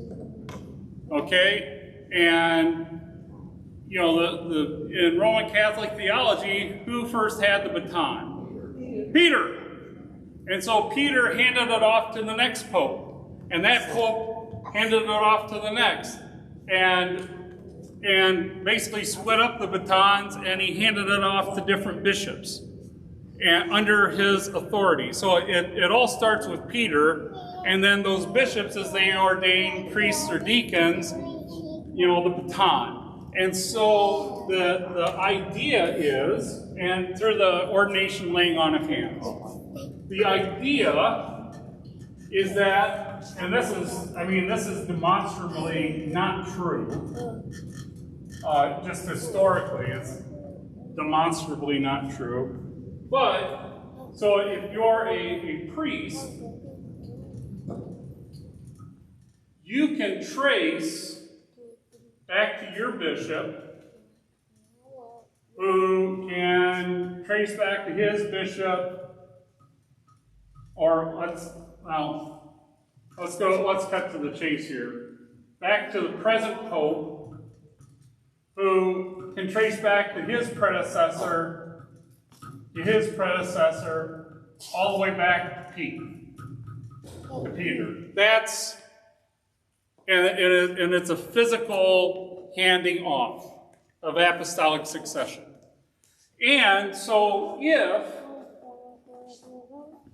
Okay, and in Roman Catholic theology, who first had the baton? Peter. And so Peter handed it off to the next pope. And that pope handed it off to the next, and basically split up the batons, and he handed it off to different bishops and under his authority. So it all starts with Peter, and then those bishops, as they ordain priests or deacons, the baton. And so the idea is, and through the ordination laying on of hands, the idea is that, and this is demonstrably not true. Just historically, it's demonstrably not true. But, so if you're a priest, you can trace back to your bishop, who can trace back to his bishop, or let's cut to the chase here. Back to the present pope, who can trace back to his predecessor, all the way back to Peter. That's, and it's a physical handing off of apostolic succession. And so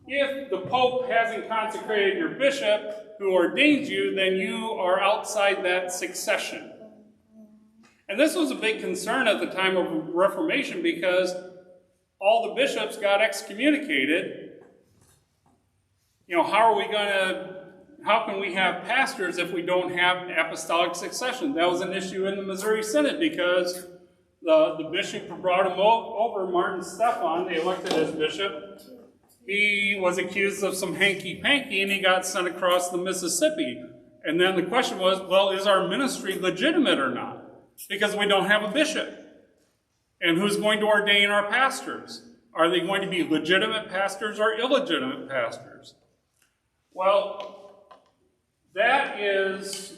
if the Pope hasn't consecrated your bishop who ordains you, then you are outside that succession. And this was a big concern at the time of Reformation, because all the bishops got excommunicated. How can we have pastors if we don't have apostolic succession? That was an issue in the Missouri Synod, because the bishop who brought him over, Martin Stephan, they elected as bishop, he was accused of some hanky-panky, and he got sent across the Mississippi. And then the question was, well, is our ministry legitimate or not? Because we don't have a bishop. And who's going to ordain our pastors? Are they going to be legitimate pastors or illegitimate pastors? Well, that is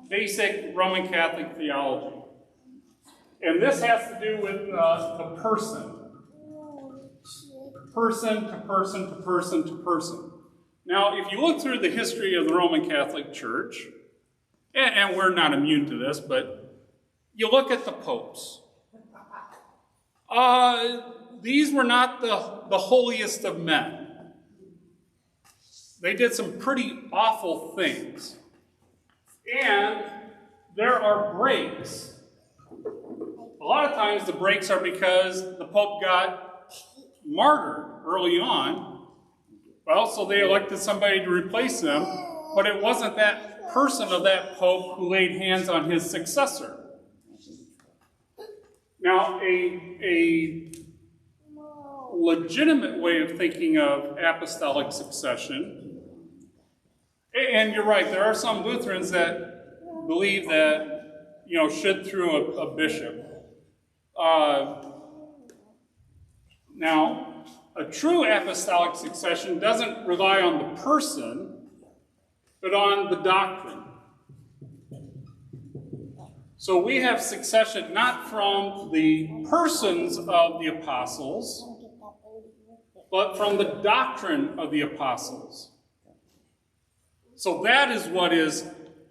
basic Roman Catholic theology. And this has to do with the person. Person to person to person to person. Now, if you look through the history of the Roman Catholic Church, and we're not immune to this, but you look at the popes. These were not the holiest of men. They did some pretty awful things. And there are breaks. A lot of times the breaks are because the Pope got martyred early on. Well, so they elected somebody to replace him, but it wasn't that person of that Pope who laid hands on his successor. Now, a legitimate way of thinking of apostolic succession, and you're right, there are some Lutherans that believe that, should through a bishop. Now, a true apostolic succession doesn't rely on the person, but on the doctrine. So we have succession not from the persons of the apostles, but from the doctrine of the apostles. So that is what is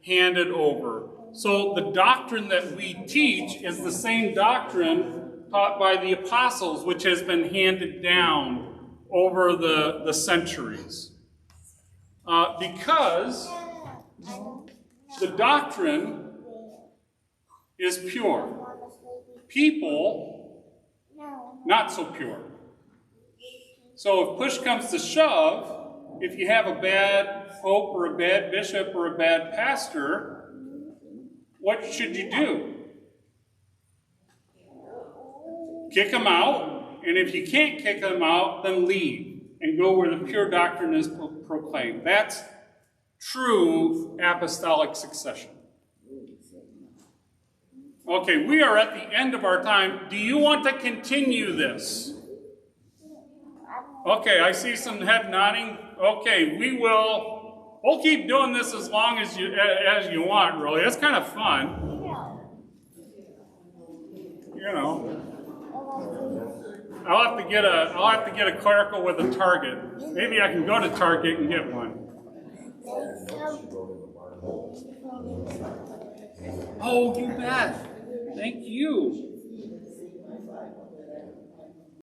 handed over. So the doctrine that we teach is the same doctrine taught by the apostles, which has been handed down over the centuries. Because the doctrine is pure. People, not so pure. So if push comes to shove, if you have a bad pope or a bad bishop or a bad pastor, what should you do? Kick them out, and if you can't kick them out, then leave and go where the pure doctrine is proclaimed. That's true apostolic succession. Okay, we are at the end of our time. Do you want to continue this? Okay, I see some head nodding. Okay, we'll keep doing this as long as you want, really. It's kind of fun. I'll have to get a clerical with a target. Maybe I can go to Target and get one. Oh, you bet. Thank you.